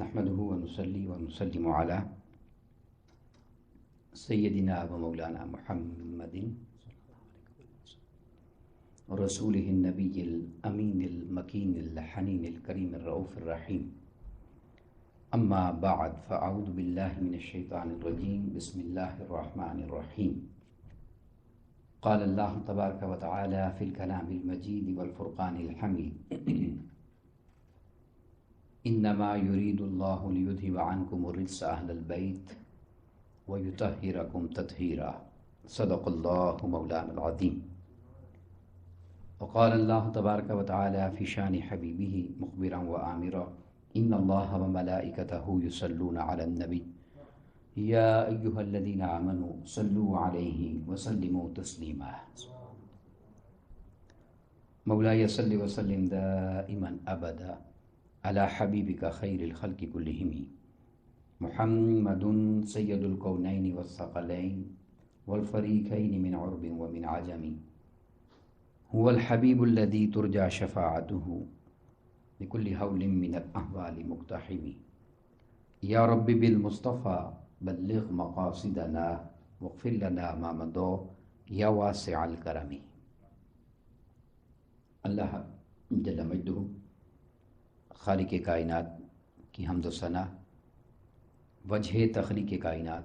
نحمده ونصلي ونسلم على سيدنا ومولانا محمد رسوله النبي الأمين المكين الحنين الكريم الرؤوف الرحيم. أما بعد فأعوذ بالله من الشيطان الرجيم. بسم الله الرحمن الرحيم. قال الله تبارك وتعالى في الكلام المجيد والفرقان الحميد انما يريد الله ليذهب عنكم الرجس اهل البيت ويطهركم تطهيرا. صدق الله مولانا العظيم. وقال الله تبارك وتعالى في شان حبيبه مخبرا وآمرا ان الله وملائكته يصلون على النبي يا ايها الذين آمنوا صلوا عليه وسلموا تسليما. مولاي صل وسلم دائما ابدا على حبيبك خير الخلق كلهم محمد سيد الكونين والثقلين والفريقين من عرب ومن عجم هو الحبيب الذي ترجى شفاعته لكل هول من الأهوال مقتحم. يا رب بالمصطفى بلغ مقاصدنا واغفر لنا ما مضى يا واسع الكرم. اللہ جل مجدہ خالق کائنات کی حمد و ثنا، وجہ تخلیق کائنات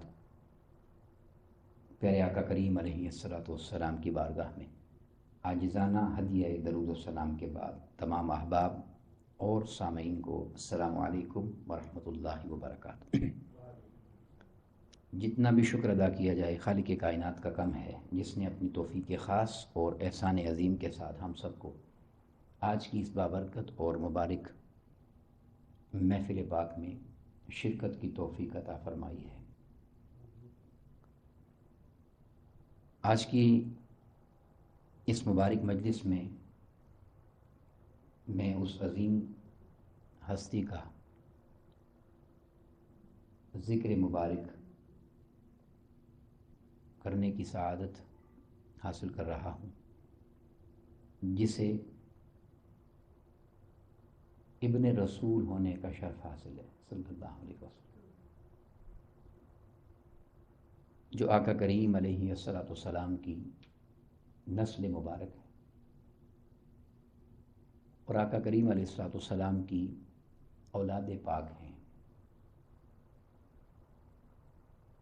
پیارے آقا کریم علیہ الصلوۃ والسلام کی بارگاہ میں عاجزانہ ہدیہ درود و سلام کے بعد تمام احباب اور سامعین کو السلام علیکم ورحمۃ اللہ وبرکاتہ. جتنا بھی شکر ادا کیا جائے خالق کائنات کا کم ہے، جس نے اپنی توفیق خاص اور احسان عظیم کے ساتھ ہم سب کو آج کی اس بابرکت اور مبارک محفل پاک میں شرکت کی توفیق عطا فرمائی ہے. آج کی اس مبارک مجلس میں میں اس عظیم ہستی کا ذکر مبارک کرنے کی سعادت حاصل کر رہا ہوں، جسے ابن رسول ہونے کا شرف حاصل ہے صلی اللہ علیہ وسلم، جو آقا کریم علیہ الصلوۃ والسلام کی نسل مبارک ہے اور آقا کریم علیہ الصلوۃ والسلام کی اولاد پاک ہیں،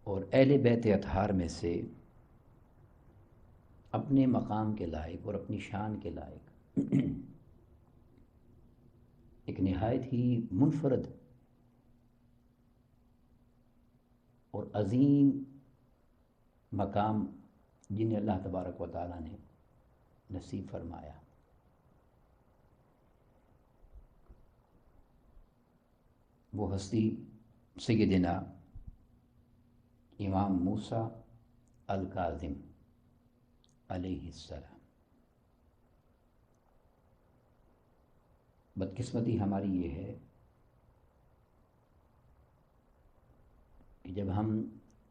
اور اہل بیت اطہار میں سے اپنے مقام کے لائق اور اپنی شان کے لائق ایک نہایت ہی منفرد اور عظیم مقام جنہیں اللہ تبارک و تعالیٰ نے نصیب فرمایا. وہ ہستی سیدنا امام موسیٰ الکاظم علیہ السلام. بدقسمتی ہماری یہ ہے کہ جب ہم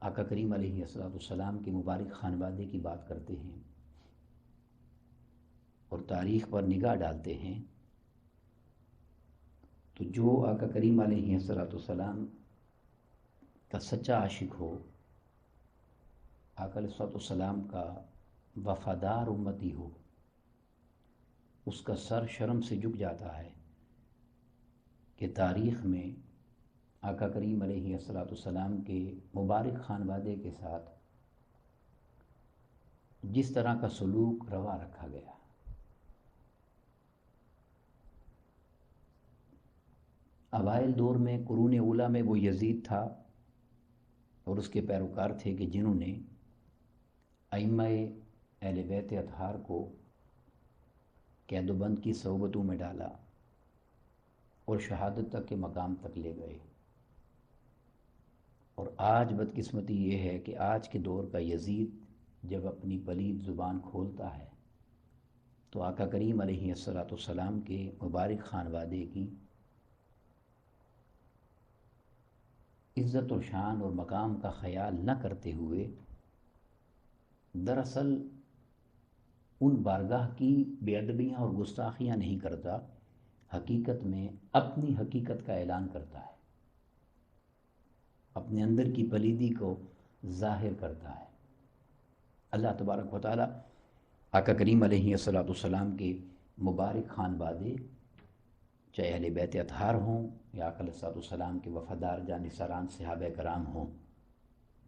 آقا کریم علیہ السلام کے مبارک خانوادے کی بات کرتے ہیں اور تاریخ پر نگاہ ڈالتے ہیں، تو جو آقا کریم علیہ السلام کا سچا عاشق ہو، آقا علیہ السلام کا وفادار امتی ہو، اس کا سر شرم سے جھک جاتا ہے کہ تاریخ میں آقا کریم علیہ السلام کے مبارک خانوادے کے ساتھ جس طرح کا سلوک روا رکھا گیا. اوائل دور میں قرون اولیٰ میں وہ یزید تھا اور اس کے پیروکار تھے کہ جنہوں نے ائمہ اہل بیت اطہار کو قید و بند کی صحبتوں میں ڈالا اور شہادت تک کے مقام تک لے گئے. اور آج بدقسمتی یہ ہے کہ آج کے دور کا یزید جب اپنی پلید زبان کھولتا ہے تو آقا کریم علیہ السلام کے مبارک خانوادے کی عزت و شان اور مقام کا خیال نہ کرتے ہوئے دراصل ان بارگاہ کی بے ادبیاں اور گستاخیاں نہیں کرتا، حقیقت میں اپنی حقیقت کا اعلان کرتا ہے. اپنے اندر کی پلیدی کو ظاہر کرتا ہے۔ اللہ تبارک و تعالیٰ آقا کریم علیہ الصلوۃ والسلام کے مبارک خانوادے، چاہے اہل بیت اطہار ہوں یا آقا علیہ الصلوۃ والسلام کے وفادار جانثاران صحابہ کرام ہوں،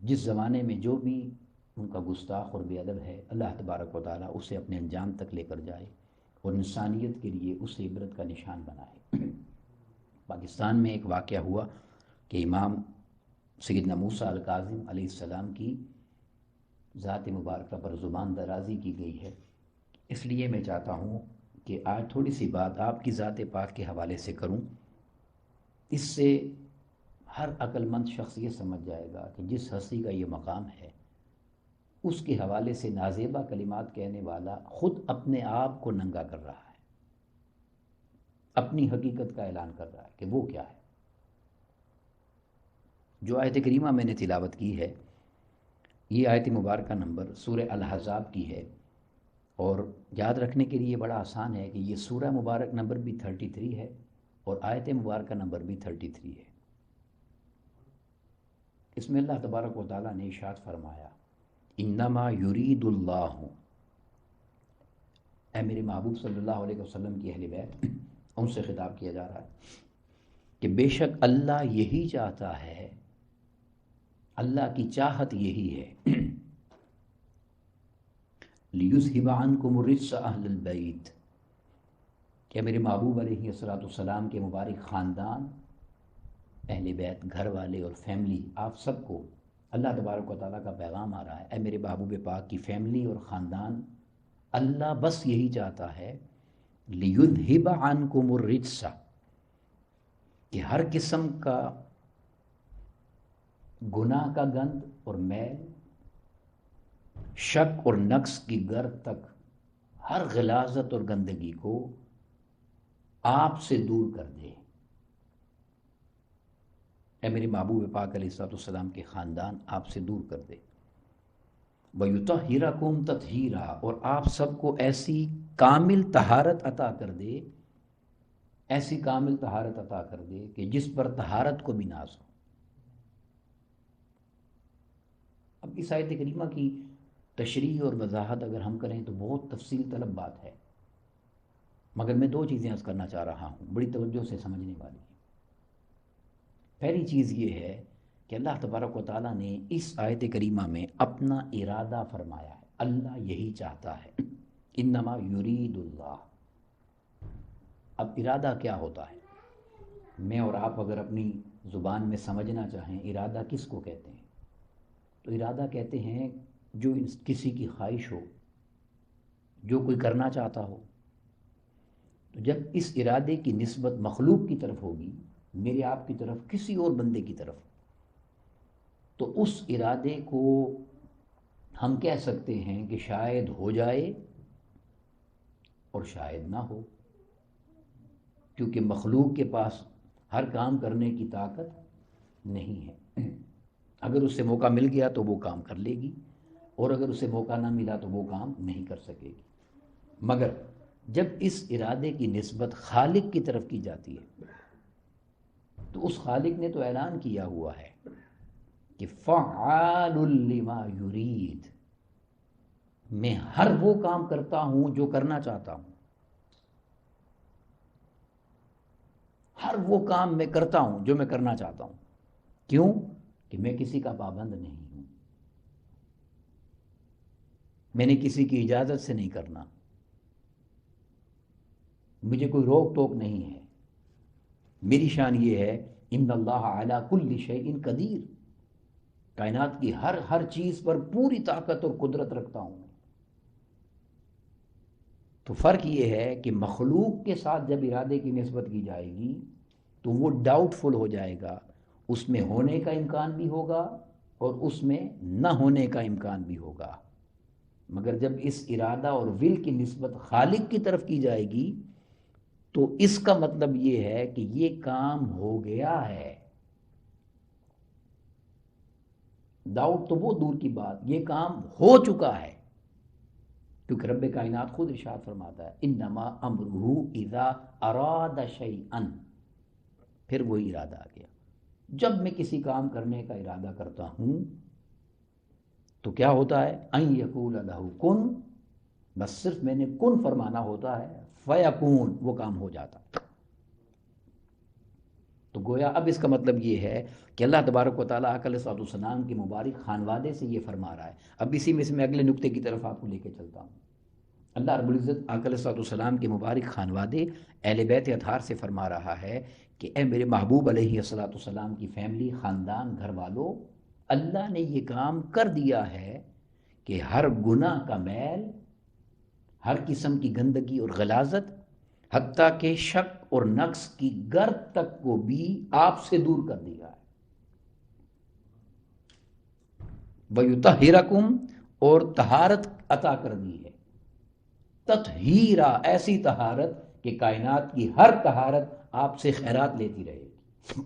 جس زمانے میں جو بھی ان کا گستاخ اور بے ادب ہے، اللہ تبارک و تعالیٰ اسے اپنے انجام تک لے کر جائے اور انسانیت کے لیے اسے عبرت کا نشان بنائے۔ پاکستان میں ایک واقعہ ہوا کہ امام سیدنا موسیٰ الکاظم علیہ السلام کی ذات مبارکہ پر زبان درازی کی گئی ہے۔ اس لیے میں چاہتا ہوں کہ آج تھوڑی سی بات آپ کی ذات پاک کے حوالے سے کروں، اس سے ہر عقل مند شخص یہ سمجھ جائے گا کہ جس ہستی کا یہ مقام ہے، اس کے حوالے سے نازیبا کلمات کہنے والا خود اپنے آپ کو ننگا کر رہا ہے، اپنی حقیقت کا اعلان کر رہا ہے کہ وہ کیا ہے۔ جو آیت کریمہ میں نے تلاوت کی ہے، یہ آیت مبارکہ نمبر سورہ الاحزاب کی ہے، اور یاد رکھنے کے لیے بڑا آسان ہے کہ یہ سورہ مبارک نمبر بھی 33 ہے اور آیت مبارکہ نمبر بھی 33 ہے۔ اس میں اللہ تبارک و تعالیٰ نے ارشاد فرمایا، انما یرید اللہ، اے میرے محبوب صلی اللہ علیہ وسلم کی اہل بیت، ان سے خطاب کیا جا رہا ہے کہ بے شک اللہ یہی چاہتا ہے، اللہ کی چاہت یہی ہے، لِيُذْهِبَ عَنْكُمُ الرِّجْسَ أَهْلَ الْبَيْتِ، کہ میرے محبوب علیہ السلام کے مبارک خاندان، اہل بیت، گھر والے اور فیملی، آپ سب کو اللہ تبارک و تعالیٰ کا پیغام آ رہا ہے، اے میرے محبوب پاک کی فیملی اور خاندان، اللہ بس یہی چاہتا ہے، لِيُذْهِبَ عَنْكُمُ الرِّجْسَ، کہ ہر قسم کا گناہ کا گند اور میل، شک اور نقص کی گرد تک ہر غلاظت اور گندگی کو آپ سے دور کر دے۔ اے میرے محبوب پاک علیہ السلام کے خاندان آپ سے دور کر دے، وَيُطَهِّرَكُمْ تَطْهِيرًا، اور آپ سب کو ایسی کامل طہارت عطا کر دے، ایسی کامل طہارت عطا کر دے کہ جس پر طہارت کو بھی ناز ہو۔ اب اس آیت کریمہ کی تشریح اور وضاحت اگر ہم کریں تو بہت تفصیل طلب بات ہے، مگر میں دو چیزیں عرض کرنا چاہ رہا ہوں، بڑی توجہ سے سمجھنے والی ہیں۔ پہلی چیز یہ ہے کہ اللہ تبارک و تعالیٰ نے اس آیت کریمہ میں اپنا ارادہ فرمایا ہے، اللہ یہی چاہتا ہے، انما یرید اللہ۔ اب ارادہ کیا ہوتا ہے؟ میں اور آپ اگر اپنی زبان میں سمجھنا چاہیں ارادہ کس کو کہتے ہیں، تو ارادہ کہتے ہیں جو کسی کی خواہش ہو، جو کوئی کرنا چاہتا ہو، تو جب اس ارادے کی نسبت مخلوق کی طرف ہوگی، میرے آپ کی طرف، کسی اور بندے کی طرف، تو اس ارادے کو ہم کہہ سکتے ہیں کہ شاید ہو جائے اور شاید نہ ہو، کیونکہ مخلوق کے پاس ہر کام کرنے کی طاقت نہیں ہے۔ اگر اس سے موقع مل گیا تو وہ کام کر لے گی، اور اگر اسے موقع نہ ملا تو وہ کام نہیں کر سکے گی۔ مگر جب اس ارادے کی نسبت خالق کی طرف کی جاتی ہے، تو اس خالق نے تو اعلان کیا ہوا ہے کہ فعال لما یرید، میں ہر وہ کام کرتا ہوں جو کرنا چاہتا ہوں، ہر وہ کام میں کرتا ہوں جو میں کرنا چاہتا ہوں۔ کیوں؟ کہ میں کسی کا پابند نہیں ہوں، میں نے کسی کی اجازت سے نہیں کرنا، مجھے کوئی روک ٹوک نہیں ہے۔ میری شان یہ ہے، ان اللہ علی کل شیء قدیر، کائنات کی ہر چیز پر پوری طاقت اور قدرت رکھتا ہوں۔ تو فرق یہ ہے کہ مخلوق کے ساتھ جب ارادے کی نسبت کی جائے گی تو وہ ڈاؤٹ فل ہو جائے گا، اس میں ہونے کا امکان بھی ہوگا اور اس میں نہ ہونے کا امکان بھی ہوگا۔ مگر جب اس ارادہ اور ول کی نسبت خالق کی طرف کی جائے گی تو اس کا مطلب یہ ہے کہ یہ کام ہو گیا ہے، ڈاؤٹ تو وہ دور کی بات، یہ کام ہو چکا ہے، کیونکہ رب کائنات خود ارشاد فرماتا ہے، انما امرہ اذا اراد شیئا، پھر وہی ارادہ آ گیا، جب میں کسی کام کرنے کا ارادہ کرتا ہوں تو کیا ہوتا ہے؟ ان یقول لہ کن، بس صرف میں نے کن فرمانا ہوتا ہے، فیکون، وہ کام ہو جاتا ہے۔ تو گویا اب اس کا مطلب یہ ہے کہ اللہ تبارک و تعالیٰ آقا علیہ الصلوۃ والسلام کے مبارک خانوادے سے یہ فرما رہا ہے۔ اب اسی میں سے میں اگلے نقطے کی طرف آپ کو لے کے چلتا ہوں۔ اللہ رب العزت آقا علیہ الصلوۃ والسلام کے مبارک خانوادے اہل بیت اطہار سے فرما رہا ہے کہ اے میرے محبوب علیہ الصلوۃ والسلام کی فیملی، خاندان، گھر والوں، اللہ نے یہ کام کر دیا ہے کہ ہر گناہ کا میل، ہر قسم کی گندگی اور غلاظت، حتیٰ کہ شک اور نقص کی گرد تک کو بھی آپ سے دور کر دیا ہے۔ وَيُطَهِّرَكُمْ، اور طہارت عطا کر دی ہے، تطہیرا، ایسی طہارت کہ کائنات کی ہر طہارت آپ سے خیرات لیتی رہے گی۔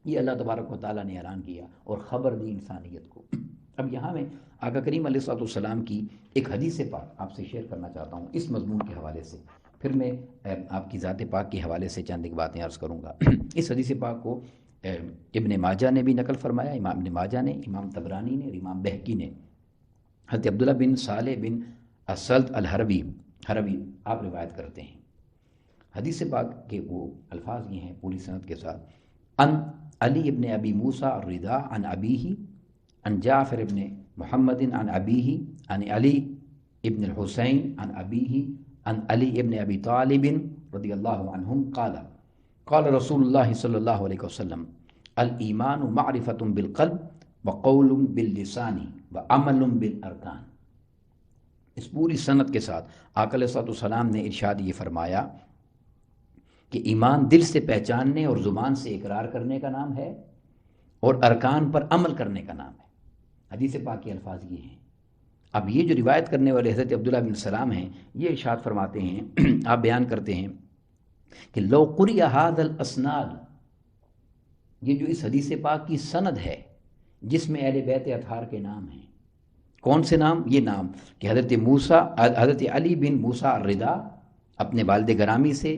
یہ اللہ تبارک و تعالیٰ نے اعلان کیا اور خبر دی انسانیت کو۔ اب یہاں میں آقا کریم علیہ الصلوۃ والسلام کی ایک حدیث پاک آپ سے شیئر کرنا چاہتا ہوں اس مضمون کے حوالے سے، پھر میں آپ کی ذات پاک کے حوالے سے چند ایک باتیں عرض کروں گا۔ اس حدیث پاک کو ابن ماجہ نے بھی نقل فرمایا، امام ابن ماجہ نے، امام طبرانی نے اور امام بہقی نے۔ حضرت عبداللہ بن صالح بن اسلط الحربی آپ روایت کرتے ہیں۔ حدیث پاک کے وہ الفاظ یہ ہیں پوری سند کے ساتھ: ان علی ابن ابی موسیٰ الرضا عن ابیہ عن جعفر ابن محمد عن ابیہ عن علی ابن الحسین عن ابیہ عن علی ابن ابی طالب رضی اللہ عنہم قال قال رسول اللہ صلی اللہ علیہ وسلم الایمان معرفۃ بالقلب وقول باللسان وعمل بالارکان۔ اس پوری سند کے ساتھ آقا علیہ الصلوۃ والسلام نے ارشاد یہ فرمایا کہ ایمان دل سے پہچاننے اور زبان سے اقرار کرنے کا نام ہے اور ارکان پر عمل کرنے کا نام ہے۔ حدیث پاک کے الفاظ یہ ہیں۔ اب یہ جو روایت کرنے والے حضرت عبداللہ بن سلام ہیں، یہ ارشاد فرماتے ہیں، آپ بیان کرتے ہیں کہ لو قرئ ھذا الاسناد، یہ جو اس حدیث پاک کی سند ہے جس میں اہل بیت اطہار کے نام ہیں، کون سے نام؟ یہ نام کہ حضرت علی بن موسیٰ الرضا اپنے والد گرامی سے،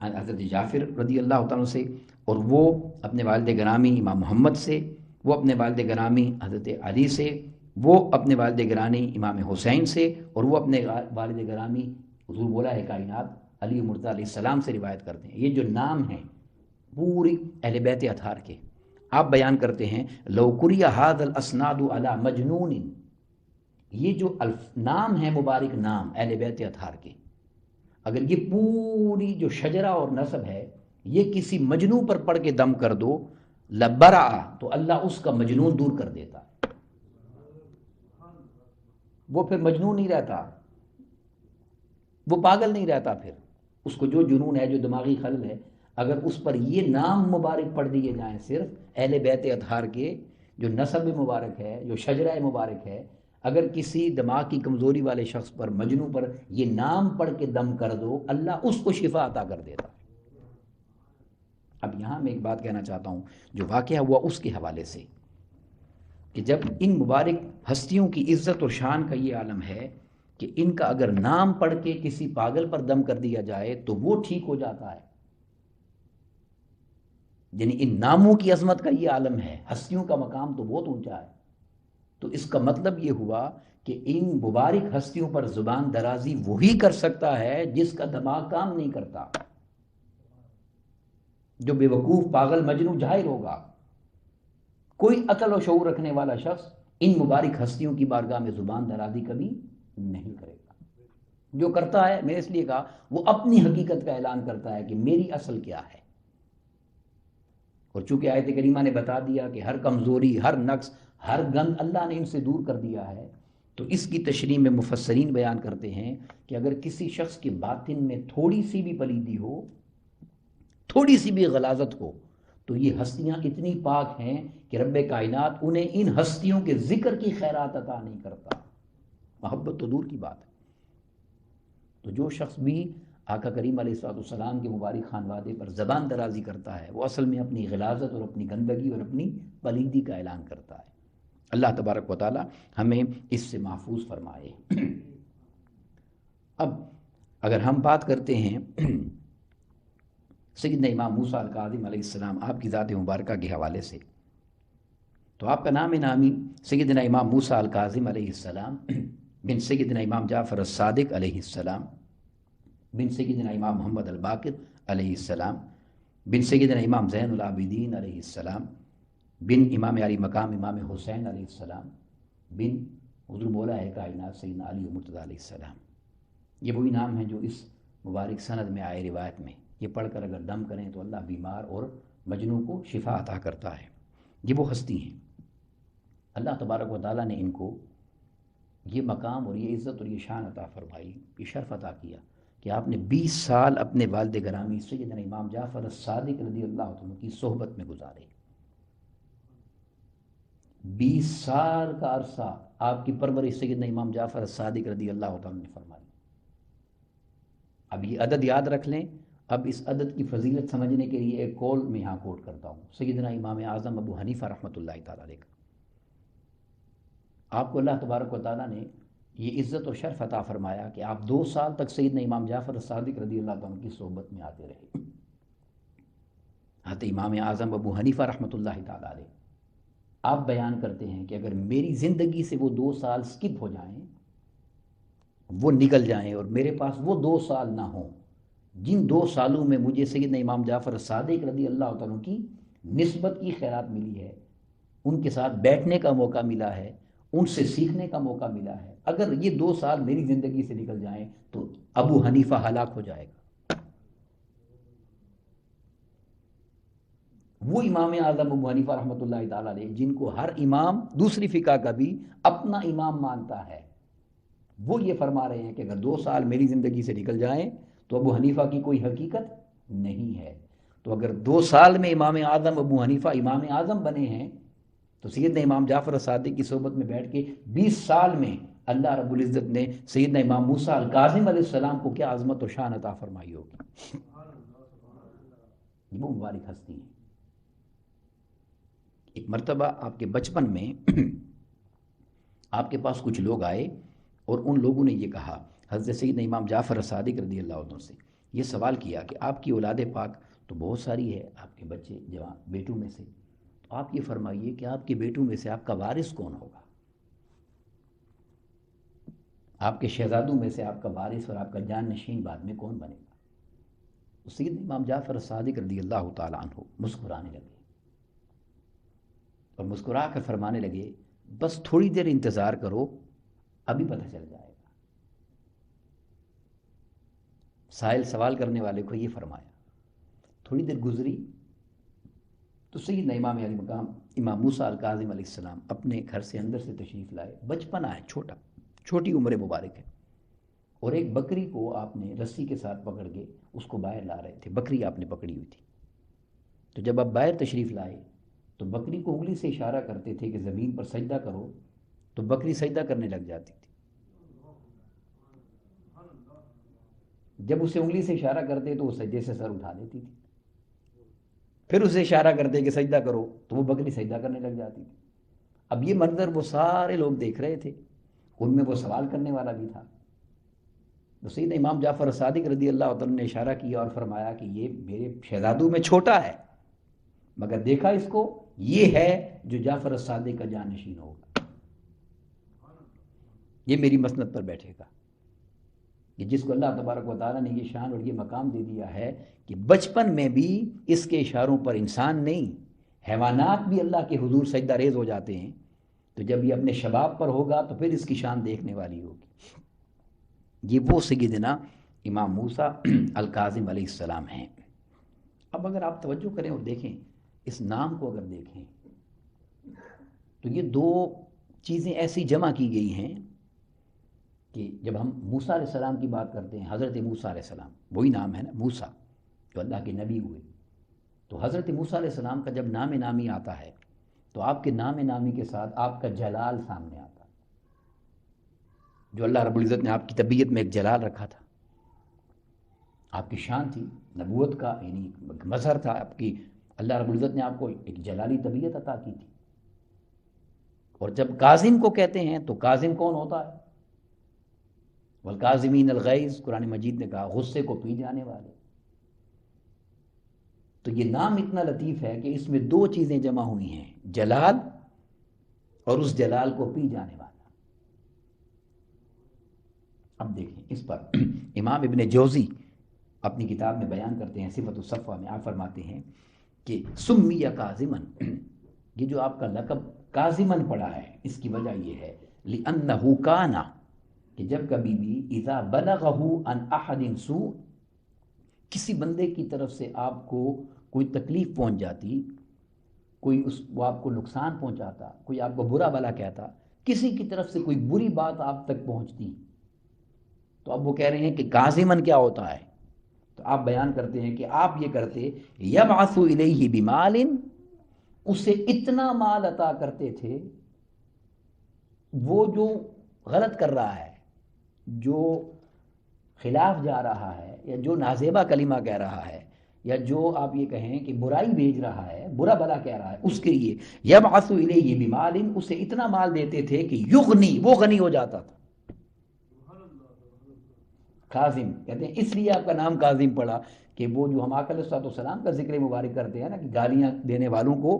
حضرت جعفر رضی اللہ تعالیٰ سے، اور وہ اپنے والد گرامی امام محمد سے، وہ اپنے والد گرامی حضرت علی سے، وہ اپنے والد گرامی امام حسین سے، اور وہ اپنے والد گرامی حضور بولا ہے کائنات علی مرتضیٰ علیہ السلام سے روایت کرتے ہیں۔ یہ جو نام ہیں پوری اہل بیت اطہار کے، آپ بیان کرتے ہیں لو قرئ ھذا الاسناد علی مجنون، یہ جو نام ہیں مبارک نام اہل بیت اطہار کے، اگر یہ پوری جو شجرہ اور نسب ہے یہ کسی مجنون پر پڑھ کے دم کر دو لبرا، تو اللہ اس کا مجنون دور کر دیتا، وہ پھر مجنون نہیں رہتا، وہ پاگل نہیں رہتا، پھر اس کو جو جنون ہے، جو دماغی خلل ہے، اگر اس پر یہ نام مبارک پڑھ دیے جائیں، صرف اہل بیت اطہار کے جو نسب مبارک ہے، جو شجرہ مبارک ہے، اگر کسی دماغ کی کمزوری والے شخص پر، مجنون پر یہ نام پڑھ کے دم کر دو، اللہ اس کو شفا عطا کر دیتا۔ اب یہاں میں ایک بات کہنا چاہتا ہوں جو واقعہ ہوا اس کے حوالے سے، کہ جب ان مبارک ہستیوں کی عزت اور شان کا یہ عالم ہے کہ ان کا اگر نام پڑھ کے کسی پاگل پر دم کر دیا جائے تو وہ ٹھیک ہو جاتا ہے، یعنی ان ناموں کی عظمت کا یہ عالم ہے، ہستیوں کا مقام تو بہت اونچا ہے۔ تو اس کا مطلب یہ ہوا کہ ان مبارک ہستیوں پر زبان درازی وہی کر سکتا ہے جس کا دماغ کام نہیں کرتا، جو بے وقوف پاگل مجنون جاہل ہوگا۔ کوئی عقل و شعور رکھنے والا شخص ان مبارک ہستیوں کی بارگاہ میں زبان درازی کبھی نہیں کرے گا۔ جو کرتا ہے، میں اس لیے کہا، وہ اپنی حقیقت کا اعلان کرتا ہے کہ میری اصل کیا ہے۔ اور چونکہ آیت کریمہ نے بتا دیا کہ ہر کمزوری، ہر نقص، ہر گند اللہ نے ان سے دور کر دیا ہے، تو اس کی تشریح میں مفسرین بیان کرتے ہیں کہ اگر کسی شخص کے باطن میں تھوڑی سی بھی پلیدی ہو، تھوڑی سی بھی غلاظت ہو، تو یہ ہستیاں اتنی پاک ہیں کہ رب کائنات انہیں ان ہستیوں کے ذکر کی خیرات عطا نہیں کرتا، محبت تو دور کی بات ہے۔ تو جو شخص بھی آقا کریم علیہ الصلوۃ والسلام کے مبارک خانوادے پر زبان درازی کرتا ہے، وہ اصل میں اپنی غلاظت اور اپنی گندگی اور اپنی پلیدی کا اعلان کرتا ہے۔ اللہ تبارک و تعالی ہمیں اس سے محفوظ فرمائے۔ اب اگر ہم بات کرتے ہیں سیدنا امام موسیٰ الکاظم علیہ السلام آپ کی ذات مبارکہ کے حوالے سے، تو آپ کا نام نامی سیدنا امام موسیٰ الکاظم علیہ السلام بن سیدنا امام جعفر الصادق علیہ السلام بن سیدنا امام محمد الباقر علیہ السلام بن سیدنا امام زین العابدین علیہ السلام بن امام علی مقام امام حسین علیہ السلام بن حضور مولا کائنات سیدنا علی مرتضیٰ علیہ السلام. یہ وہی نام ہیں جو اس مبارک سند میں آئے روایت میں. یہ پڑھ کر اگر دم کریں تو اللہ بیمار اور مجنوں کو شفا عطا کرتا ہے. یہ وہ ہستی ہیں. اللہ تبارک و تعالیٰ نے ان کو یہ مقام اور یہ عزت اور یہ شان عطا فرمائی، یہ شرف عطا کیا کہ آپ نے 20 سال اپنے والد گرامی سیدنا امام جعفر الصادق رضی اللہ عنہ کی صحبت میں گزارے. 20 سال کا عرصہ آپ کی پرورش سیدنا امام جعفر الصادق رضی اللہ عنہ نے فرمائی. اب یہ عدد یاد رکھ لیں. اب اس عدد کی فضیلت سمجھنے کے لیے ایک قول میں یہاں کوٹ کرتا ہوں سیدنا امام اعظم ابو حنیفہ رحمۃ اللہ تعالیٰ علیہ کا. آپ کو اللہ تبارک و تعالیٰ نے یہ عزت اور شرف عطا فرمایا کہ آپ 2 سال تک سیدنا امام جعفر الصادق رضی اللہ عنہ کی صحبت میں آتے رہے. حضرت امام اعظم ابو حنیفہ رحمۃ اللہ تعالیٰ علیہ آپ بیان کرتے ہیں کہ اگر میری زندگی سے وہ 2 سال سکپ ہو جائیں، وہ نکل جائیں، اور میرے پاس وہ 2 سال نہ ہوں جن 2 سالوں میں مجھے سیدنا امام جعفر الصادق رضی اللہ عنہ کی نسبت کی خیرات ملی ہے، ان کے ساتھ بیٹھنے کا موقع ملا ہے، ان سے سیکھنے کا موقع ملا ہے، اگر یہ 2 سال میری زندگی سے نکل جائیں تو ابو حنیفہ ہلاک ہو جائے گا. وہ امام اعظم ابو حنیفہ رحمۃ اللہ تعالیٰ علیہ جن کو ہر امام دوسری فقہ کا بھی اپنا امام مانتا ہے، وہ یہ فرما رہے ہیں کہ اگر 2 سال میری زندگی سے نکل جائیں تو ابو حنیفہ کی کوئی حقیقت نہیں ہے. تو اگر 2 سال میں امام اعظم ابو حنیفہ امام اعظم بنے ہیں تو سیدنا امام جعفر الصادق کی صحبت میں بیٹھ کے 20 سال میں اللہ رب العزت نے سیدنا امام موسیٰ الکاظم علیہ السلام کو کیا عظمت و شان عطا فرمائی ہوگی. یہ وہ مبارک ہستی ہیں. ایک مرتبہ آپ کے بچپن میں آپ کے پاس کچھ لوگ آئے اور ان لوگوں نے یہ کہا حضرت سیدنا امام جعفر الصادق رضی اللہ عنہ سے یہ سوال کیا کہ آپ کی اولاد پاک تو بہت ساری ہے، آپ کے بچے جوان بیٹوں میں سے، تو آپ یہ فرمائیے کہ آپ کے بیٹوں میں سے آپ کا وارث کون ہوگا؟ آپ کے شہزادوں میں سے آپ کا وارث اور آپ کا جان نشین بعد میں کون بنے گا؟ تو سیدنا امام جعفر الصادق رضی اللہ تعالیٰ عنہ مسکرانے لگے اور مسکرا کر فرمانے لگے بس تھوڑی دیر انتظار کرو، ابھی پتہ چل جائے گا. سائل سوال کرنے والے کو یہ فرمایا. تھوڑی دیر گزری تو سیدنا امام علی مقام امام موسیٰ الکاظم علیہ السلام اپنے گھر سے اندر سے تشریف لائے. بچپنا ہے، چھوٹی عمر مبارک ہے، اور ایک بکری کو آپ نے رسی کے ساتھ پکڑ کے اس کو باہر لا رہے تھے. بکری آپ نے پکڑی ہوئی تھی. تو جب آپ باہر تشریف لائے تو بکری کو انگلی سے اشارہ کرتے تھے کہ زمین پر سجدہ کرو، تو بکری سجدہ کرنے لگ جاتی تھی. جب اسے انگلی سے اشارہ کرتے تو وہ سجدے سے سر اٹھا لیتی تھی. پھر اسے اشارہ کرتے کہ سجدہ کرو تو وہ بکری سجدہ کرنے لگ جاتی تھی. اب یہ منظر وہ سارے لوگ دیکھ رہے تھے، ان میں وہ سوال کرنے والا بھی تھا. تو سیدنا امام جعفر الصادق رضی اللہ عنہ نے اشارہ کیا اور فرمایا کہ یہ میرے شہزادوں میں چھوٹا ہے، مگر دیکھا اس کو، یہ ہے جو جعفر الصادق کا جانشین ہوگا، یہ میری مسند پر بیٹھے گا. کہ جس کو اللہ تبارک و تعالیٰ نے یہ شان اور یہ مقام دے دیا ہے کہ بچپن میں بھی اس کے اشاروں پر انسان نہیں، حیوانات بھی اللہ کے حضور سجدہ ریز ہو جاتے ہیں. تو جب یہ اپنے شباب پر ہوگا تو پھر اس کی شان دیکھنے والی ہوگی. یہ وہ سیدنا امام موسیٰ الکاظم علیہ السلام ہیں. اب اگر آپ توجہ کریں اور دیکھیں اس نام کو، اگر دیکھیں تو یہ 2 چیزیں ایسی جمع کی گئی ہیں کہ جب ہم موسیٰ علیہ السلام کی بات کرتے ہیں، حضرت موسیٰ علیہ السلام وہی نام ہے نا، موسیٰ جو اللہ کے نبی ہوئے، تو حضرت موسیٰ علیہ السلام کا جب نام نامی آتا ہے تو آپ کے نام نامی کے ساتھ آپ کا جلال سامنے آتا ہے. جو اللہ رب العزت نے آپ کی طبیعت میں ایک جلال رکھا تھا، آپ کی شان تھی نبوت کا، یعنی مظہر تھا آپ کی. اللہ رب العزت نے آپ کو ایک جلالی طبیعت عطا کی تھی. اور جب کاظم کو کہتے ہیں تو کاظم کون ہوتا ہے؟ والکاظمین الغیظ، قرآن مجید نے کہا غصے کو پی جانے والے. تو یہ نام اتنا لطیف ہے کہ اس میں دو چیزیں جمع ہوئی ہیں، جلال اور اس جلال کو پی جانے والا۔ اب دیکھیں اس پر امام ابن جوزی اپنی کتاب میں بیان کرتے ہیں صفت الصفوہ میں، آپ فرماتے ہیں کہ سمی کاظمن، یہ جو آپ کا لقب کاظمن پڑا ہے اس کی وجہ یہ ہے لأنہ کانا، کہ جب کبھی بھی اذا بلغہ عن احد سوء، کسی بندے کی طرف سے آپ کو کوئی تکلیف پہنچ جاتی، کوئی وہ آپ کو نقصان پہنچاتا، کوئی آپ کو برا بلا کہتا، کسی کی طرف سے کوئی بری بات آپ تک پہنچتی، تو اب وہ کہہ رہے ہیں کہ کاظمن کیا ہوتا ہے؟ تو آپ بیان کرتے ہیں کہ آپ یہ کرتے یبعث الیہ بمال، اسے اتنا مال عطا کرتے تھے، وہ جو غلط کر رہا ہے، جو خلاف جا رہا ہے، یا جو نازیبہ کلمہ کہہ رہا ہے، یا جو آپ یہ کہیں کہ برائی بھیج رہا ہے، برا بلا کہہ رہا ہے، اس کے لیے یبعث الیہ بمال، اسے اتنا مال دیتے تھے کہ یغنی، وہ غنی ہو جاتا تھا۔ کاظم کہتے ہیں اس لیے آپ کا نام کاظم پڑا کہ وہ جو ہم آقا علیہ السلام کا ذکر مبارک کرتے ہیں نا، کہ گالیاں دینے والوں کو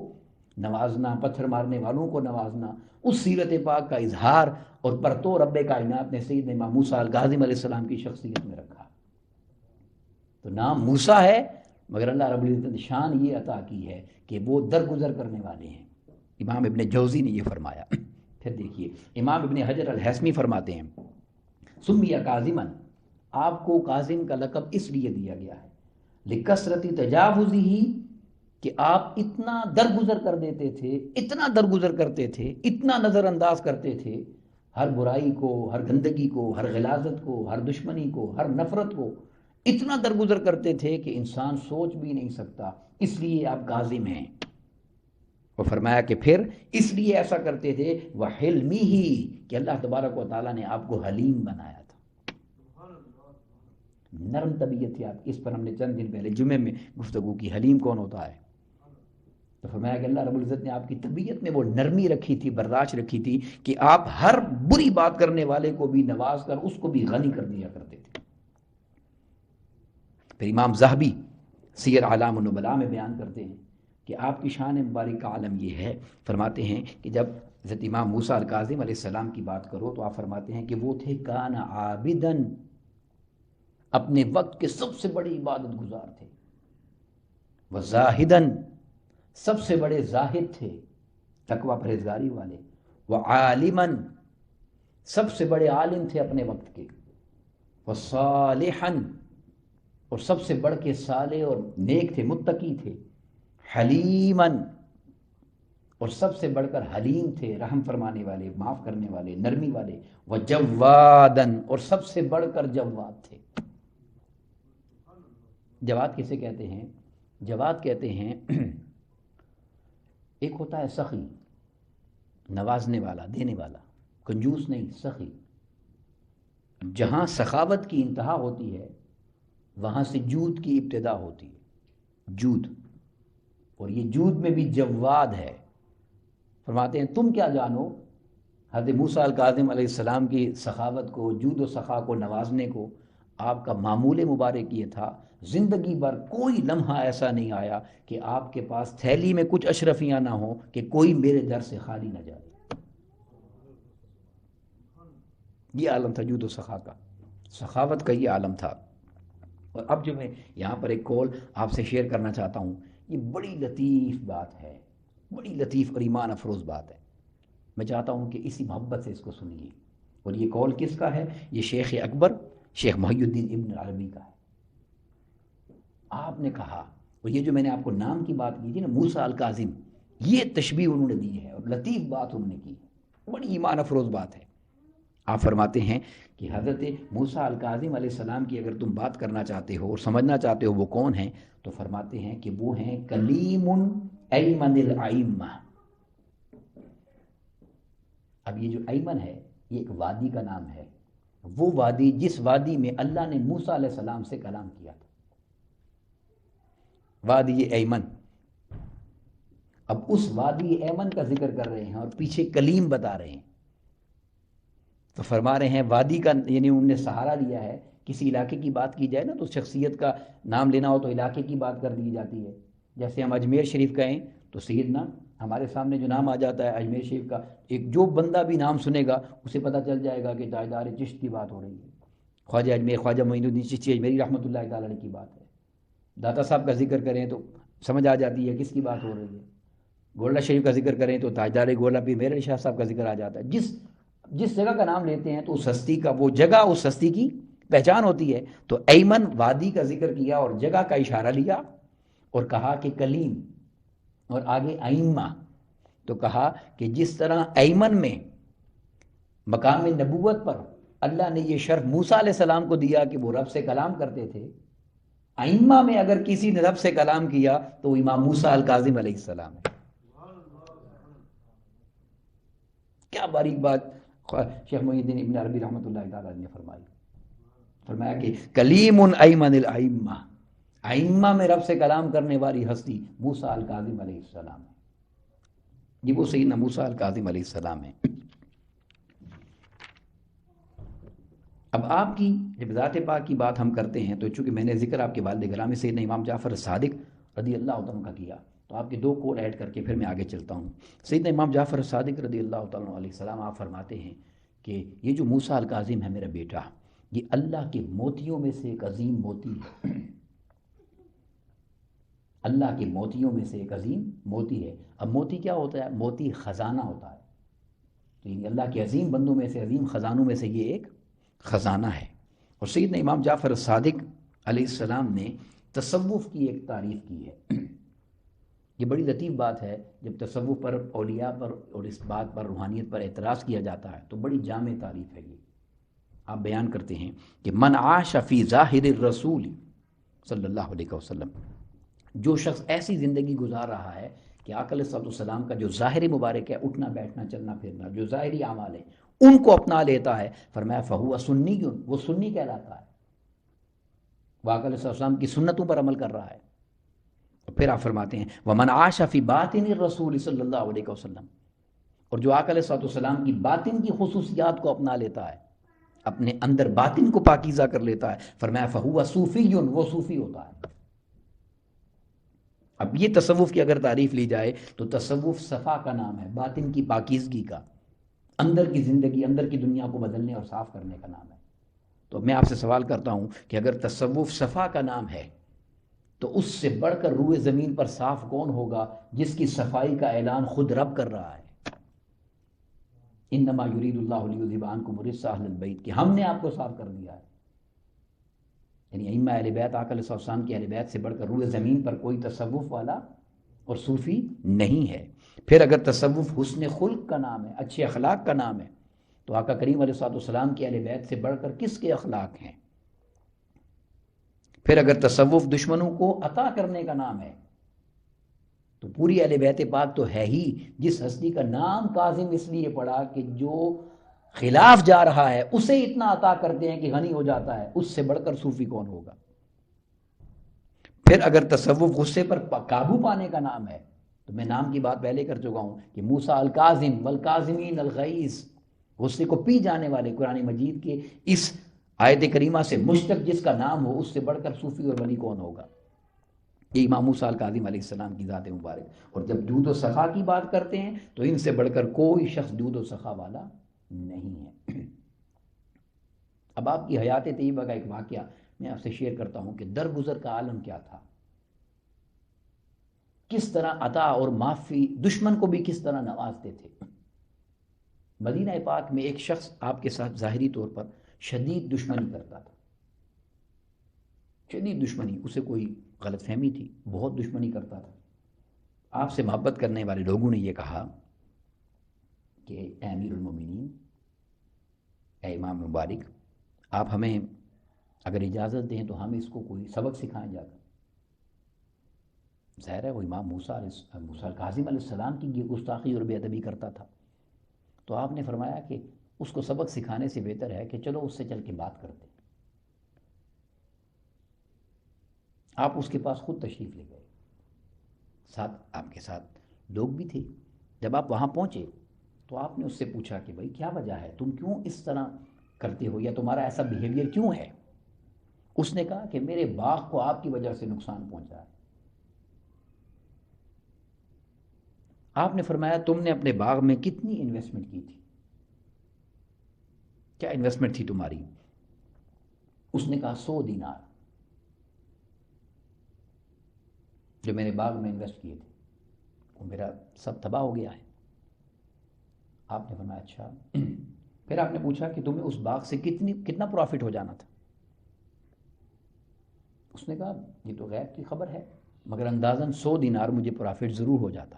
نوازنا، پتھر مارنے والوں کو نوازنا، اس سیرت پاک کا اظہار اور پرتو رب کائنات نے سیدنا امام موسیٰ الکاظم علیہ السلام کی شخصیت میں رکھا۔ تو نام موسیٰ ہے، مگر اللہ رب العزت نے شان یہ عطا کی ہے کہ وہ درگزر کرنے والے ہیں۔ امام ابن جوزی نے یہ فرمایا۔ پھر دیکھیے امام ابن حجر الحیثمی فرماتے ہیں سمی کاظمن، آپ کو کاظم کا لقب اس لیے دیا گیا ہے لکثرت تجاوزہ، کہ آپ اتنا درگزر کر دیتے تھے، اتنا درگزر کرتے تھے، اتنا نظر انداز کرتے تھے ہر برائی کو، ہر گندگی کو، ہر غلاظت کو، ہر دشمنی کو، ہر نفرت کو، اتنا درگزر کرتے تھے کہ انسان سوچ بھی نہیں سکتا، اس لیے آپ کاظم ہیں۔ اور فرمایا کہ پھر اس لیے ایسا کرتے تھے وَحِلْمِهِ، کہ اللہ تبارک و تعالیٰ نے آپ کو حلیم بنایا تھا، نرم طبیعت تھی آپ کی۔ اس پر ہم نے چند دن پہلے جمعے میں گفتگو کی، حلیم کون ہوتا ہے؟ تو فرمایا کہ اللہ رب العزت نے آپ کی طبیعت میں وہ نرمی رکھی تھی، برداشت رکھی تھی کہ آپ ہر بری بات کرنے والے کو بھی نواز کر اس کو بھی غنی کر دیا کرتے تھے۔ پھر امام ذہبی سیر اعلام النبلاء میں بیان کرتے ہیں کہ آپ کی شان مبارک کا عالم یہ ہے، فرماتے ہیں کہ جب حضرت امام موسیٰ الکاظم علیہ السلام کی بات کرو تو آپ فرماتے ہیں کہ وہ تھے کان عابدن، اپنے وقت کے سب سے بڑے عبادت گزار تھے، وزاہدن، سب سے بڑے زاہد تھے، تقوی پرہیزگاری والے، وعالمن، سب سے بڑے عالم تھے اپنے وقت کے، وصالحن، اور سب سے بڑھ کے صالح اور نیک تھے، متقی تھے، حلیمن، اور سب سے بڑھ کر حلیم تھے، رحم فرمانے والے، معاف کرنے والے، نرمی والے، وجوادن، اور سب سے بڑھ کر جواد تھے۔ جواد کسے کہتے ہیں؟ جواد کہتے ہیں ایک ہوتا ہے سخی، نوازنے والا، دینے والا، کنجوس نہیں، سخی۔ جہاں سخاوت کی انتہا ہوتی ہے وہاں سے جود کی ابتدا ہوتی ہے، جود، اور یہ جود میں بھی جواد ہے۔ فرماتے ہیں تم کیا جانو حضرت موسیٰ الکاظم علیہ السلام کی سخاوت کو، جود و سخا کو، نوازنے کو۔ آپ کا معمول مبارک یہ تھا، زندگی بھر کوئی لمحہ ایسا نہیں آیا کہ آپ کے پاس تھیلی میں کچھ اشرفیاں نہ ہوں کہ کوئی میرے در سے خالی نہ جائے۔ یہ عالم تھا جود و سخا کا، سخاوت کا یہ عالم تھا۔ اور اب جو میں یہاں پر ایک کال آپ سے شیئر کرنا چاہتا ہوں، یہ بڑی لطیف بات ہے، بڑی لطیف اور ایمان افروز بات ہے۔ میں چاہتا ہوں کہ اسی محبت سے اس کو سنیے۔ اور یہ کال کس کا ہے؟ یہ شیخ اکبر شیخ محی الدین ابن عربی کا ہے۔ آپ نے کہا، اور یہ جو میں نے آپ کو نام کی بات کی تھی نا موسیٰ الکاظم، یہ تشبیہ انہوں نے دی ہے اور لطیف بات انہوں نے کی، بڑی ایمان افروز بات ہے۔ آپ فرماتے ہیں کہ حضرت موسیٰ الکاظم علیہ السلام کی اگر تم بات کرنا چاہتے ہو اور سمجھنا چاہتے ہو وہ کون ہیں، تو فرماتے ہیں کہ وہ ہیں کلیم ایمن الائمہ۔ اب یہ جو ایمن ہے یہ ایک وادی کا نام ہے، وہ وادی جس وادی میں اللہ نے موسیٰ علیہ السلام سے کلام کیا تھا، وادی ایمن۔ اب اس وادی ایمن کا ذکر کر رہے ہیں اور پیچھے کلیم بتا رہے ہیں، تو فرما رہے ہیں وادی کا، یعنی انہوں نے سہارا لیا ہے۔ کسی علاقے کی بات کی جائے نا تو شخصیت کا نام لینا ہو تو علاقے کی بات کر دی جاتی ہے، جیسے ہم اجمیر شریف گئے تو سیدنا ہمارے سامنے جو نام آ جاتا ہے اجمیر شریف کا، ایک جو بندہ بھی نام سنے گا اسے پتہ چل جائے گا کہ تاجدار چشت کی بات ہو رہی ہے، خواجہ اجمیر خواجہ معین الدین چشتی اجمیری رحمۃ اللہ تعالی علیہ کی بات ہے۔ داتا صاحب کا ذکر کریں تو سمجھ آ جاتی ہے کس کی بات ہو رہی ہے۔ گولڈا شریف کا ذکر کریں تو تاجدار گولڈا پیر میرے شاہ صاحب کا ذکر آ جاتا ہے۔ جس جگہ کا نام لیتے ہیں تو اس ہستی کا، وہ جگہ اس ہستی کی پہچان ہوتی ہے۔ تو ایمن وادی کا ذکر کیا اور جگہ کا اشارہ لیا اور کہا کہ کلیم، اور آگے ائمہ، تو کہا کہ جس طرح ایمن میں مقام نبوت پر اللہ نے یہ شرف موسیٰ علیہ السلام کو دیا کہ وہ رب سے کلام کرتے تھے، ائمہ میں اگر کسی نے رب سے کلام کیا تو امام موسیٰ الکاظم علیہ السلام ہے۔ کیا باریک بات شیخ محی الدین ابن عربی رحمۃ اللہ تعالیٰ نے فرمایا کہ کلیم ایمن الائمہ، ائمہ میں رب سے کلام کرنے والی ہستی موسیٰ الکاظم علیہ السلام ہے۔ یہ وہ سیدنا موسیٰ الکاظم علیہ السلام ہے۔ اب آپ کی جب ذات پاک کی بات ہم کرتے ہیں تو چونکہ میں نے ذکر آپ کے والد گرامی سیدنا امام جعفر صادق رضی اللہ عنہ کا کیا، تو آپ کے دو قول ایڈ کر کے پھر میں آگے چلتا ہوں۔ سیدنا امام جعفر صادق رضی اللہ تعالیٰ علیہ السلام آپ فرماتے ہیں کہ یہ جو موسیٰ الکاظم ہے میرا بیٹا، یہ اللہ کے موتیوں میں سے ایک عظیم موتی ہے، اللہ کے موتیوں میں سے ایک عظیم موتی ہے۔ اب موتی کیا ہوتا ہے؟ موتی خزانہ ہوتا ہے، تو یعنی اللہ کے عظیم بندوں میں سے، عظیم خزانوں میں سے یہ ایک خزانہ ہے۔ اور سیدنا امام جعفر صادق علیہ السلام نے تصوف کی ایک تعریف کی ہے۔ یہ بڑی لطیف بات ہے، جب تصوف پر، اولیاء پر اور اس بات پر، روحانیت پر اعتراض کیا جاتا ہے تو بڑی جامع تعریف ہے۔ یہ آپ بیان کرتے ہیں کہ من عاش فی ظاہر الرسول صلی اللہ علیہ وسلم، جو شخص ایسی زندگی گزار رہا ہے کہ آقا علیہ السلام کا جو ظاہری مبارک ہے، اٹھنا بیٹھنا چلنا پھرنا، جو ظاہری اعمال ہیں ان کو اپنا لیتا ہے، فرمایا فہو سنی، وہ سنی کہلاتا ہے، وہ آقا علیہ السلام کی سنتوں پر عمل کر رہا ہے۔ پھر آپ فرماتے ہیں وَمَنْ عَاشَ فِي بَاطِنِ الرَّسُولِ صلی اللہ علیہ وسلم، اور جو آقا علیہ السلام کی باطن کی خصوصیات کو اپنا لیتا ہے، اپنے اندر باطن کو پاکیزہ کر لیتا ہے، فرمایا فَهُوَ صُوفِيٌّ، وہ صوفی ہوتا ہے۔ اب یہ تصوف کی اگر تعریف لی جائے تو تصوف صفا کا نام ہے، باطن کی پاکیزگی کا، اندر کی زندگی، اندر کی دنیا کو بدلنے اور صاف کرنے کا نام ہے۔ تو میں آپ سے سوال کرتا ہوں کہ اگر تصوف صفا کا نام ہے تو اس سے بڑھ کر روئے زمین پر صاف کون ہوگا جس کی صفائی کا اعلان خود رب کر رہا ہے؟ انما یرید اللہ لیذھب عنکم الرجس اہل البیت، کہ ہم نے آپ کو صاف کر دیا ہے۔ یعنی ائمہ اہل بیت، آقا علیہ السلام کی اہل بیت سے بڑھ کر روئے زمین پر کوئی تصوف والا اور صوفی نہیں ہے۔ پھر اگر تصوف حسن خلق کا نام ہے، اچھے اخلاق کا نام ہے، تو آقا کریم علیہ السلام کی اہل بیت سے بڑھ کر کس کے اخلاق ہیں؟ پھر اگر تصوف دشمنوں کو عطا کرنے کا نام ہے تو پوری اہل بیت پاک تو ہے ہی، جس ہستی کا نام کاظم اس لیے پڑا کہ جو خلاف جا رہا ہے اسے اتنا عطا کرتے ہیں کہ غنی ہو جاتا ہے، اس سے بڑھ کر صوفی کون ہوگا؟ پھر اگر تصوف غصے پر قابو پانے کا نام ہے تو میں نام کی بات پہلے کر چکا ہوں کہ موسیٰ الکاظم والکاظمین الغیظ، غصے کو پی جانے والے، قرآن مجید کے اس آیت کریمہ سے مشتق جس کا نام ہو، اس سے بڑھ کر صوفی اور ولی کون ہوگا؟ یہ امام موسیٰ الکاظم علیہ السلام کی ذات مبارک۔ اور جب جود و سخا کی بات کرتے ہیں تو ان سے بڑھ کر کوئی شخص جود و سخا والا نہیں ہے۔ اب آپ کی حیات طیبہ کا ایک واقعہ میں آپ سے شیئر کرتا ہوں کہ درگزر کا عالم کیا تھا، کس طرح عطا اور معافی، دشمن کو بھی کس طرح نوازتے تھے۔ مدینہ پاک میں ایک شخص آپ کے ساتھ ظاہری طور پر شدید دشمنی کرتا تھا، شدید دشمنی، اسے کوئی غلط فہمی تھی، بہت دشمنی کرتا تھا۔ آپ سے محبت کرنے والے لوگوں نے یہ کہا کہ اے امیر المومنین، اے امام مبارک، آپ ہمیں اگر اجازت دیں تو ہم اس کو کوئی سبق سکھائیں جا کر۔ ظاہر ہے وہ امام موسیٰ الکاظم علیہ السلام کی گستاخی اور بے ادبی کرتا تھا، تو آپ نے فرمایا کہ اس کو سبق سکھانے سے بہتر ہے کہ چلو اس سے چل کے بات کرتے ہیں۔ آپ اس کے پاس خود تشریف لے گئے، ساتھ آپ کے ساتھ لوگ بھی تھے۔ جب آپ وہاں پہنچے تو آپ نے اس سے پوچھا کہ بھائی کیا وجہ ہے، تم کیوں اس طرح کرتے ہو، یا تمہارا ایسا بیہیویئر کیوں ہے؟ اس نے کہا کہ میرے باغ کو آپ کی وجہ سے نقصان پہنچا ہے۔ آپ نے فرمایا تم نے اپنے باغ میں کتنی انویسٹمنٹ کی تھی، کیا انویسٹمنٹ تھی تمہاری؟ اس نے کہا 100 دینار جو میں نے باغ میں انویسٹ کیے تھے، وہ میرا سب تباہ ہو گیا ہے۔ آپ نے فرمایا اچھا۔ پھر آپ نے پوچھا کہ تمہیں اس باغ سے کتنا پروفٹ ہو جانا تھا؟ اس نے کہا یہ تو غیب کی خبر ہے، مگر اندازاً 100 دینار مجھے پروفٹ ضرور ہو جاتا۔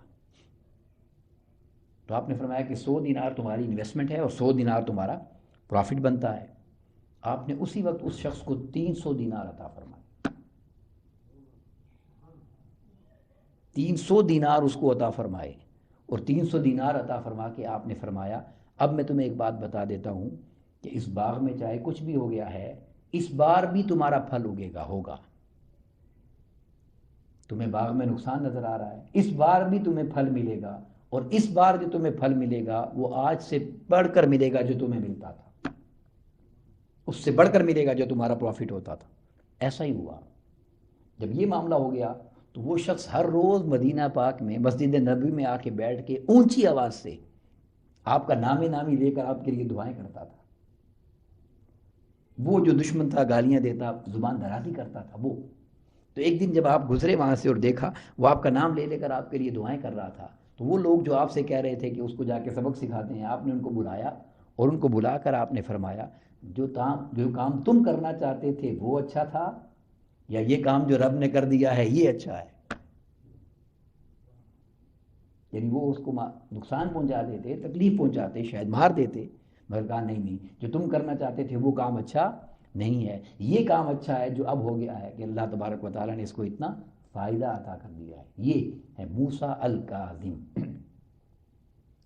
تو آپ نے فرمایا کہ 100 دینار تمہاری انویسٹمنٹ ہے اور 100 دینار تمہارا پروفٹ بنتا ہے۔ آپ نے اسی وقت اس شخص کو 300 دینار عطا فرمائے۔ 300 دینار اس کو عطا فرمائے، اور 300 دینار عطا فرما کے آپ نے فرمایا اب میں تمہیں ایک بات بتا دیتا ہوں کہ اس باغ میں چاہے کچھ بھی ہو گیا ہے، اس بار بھی تمہارا پھل اگے گا، ہوگا۔ تمہیں باغ میں نقصان نظر آ رہا ہے، اس بار بھی تمہیں پھل ملے گا، اور اس بار جو تمہیں پھل ملے گا وہ آج سے بڑھ کر ملے گا جو تمہیں ملتا تھا، اس سے بڑھ کر ملے گا جو تمہارا پروفٹ ہوتا تھا۔ ایسا ہی ہوا۔ جب یہ معاملہ ہو گیا تو وہ شخص ہر روز مدینہ پاک میں مسجد نبوی میں آ کے بیٹھ کے اونچی آواز سے آپ کا نامی لے کر آپ کے لیے دعائیں کرتا تھا۔ وہ جو دشمن تھا گالیاں دیتا، زبان درازی کرتا تھا، وہ تو ایک دن جب آپ گزرے وہاں سے اور دیکھا وہ آپ کا نام لے کر آپ کے لیے دعائیں کر رہا تھا، تو وہ لوگ جو آپ سے کہہ رہے تھے کہ اس کو جا کے سبق سکھاتے ہیں، آپ نے ان کو بلایا، اور ان کو بلا کر آپ نے فرمایا جو کام تم کرنا چاہتے تھے وہ اچھا تھا، یا یہ کام جو رب نے کر دیا ہے یہ اچھا ہے؟ یعنی وہ اس کو نقصان پہنچا دیتے، تکلیف پہنچاتے، شاید مار دیتے، مگر کہا نہیں، جو تم کرنا چاہتے تھے وہ کام اچھا نہیں ہے، یہ کام اچھا ہے جو اب ہو گیا ہے کہ اللہ تبارک و تعالیٰ نے اس کو اتنا فائدہ عطا کر دیا ہے۔ یہ ہے موسیٰ الکاظم۔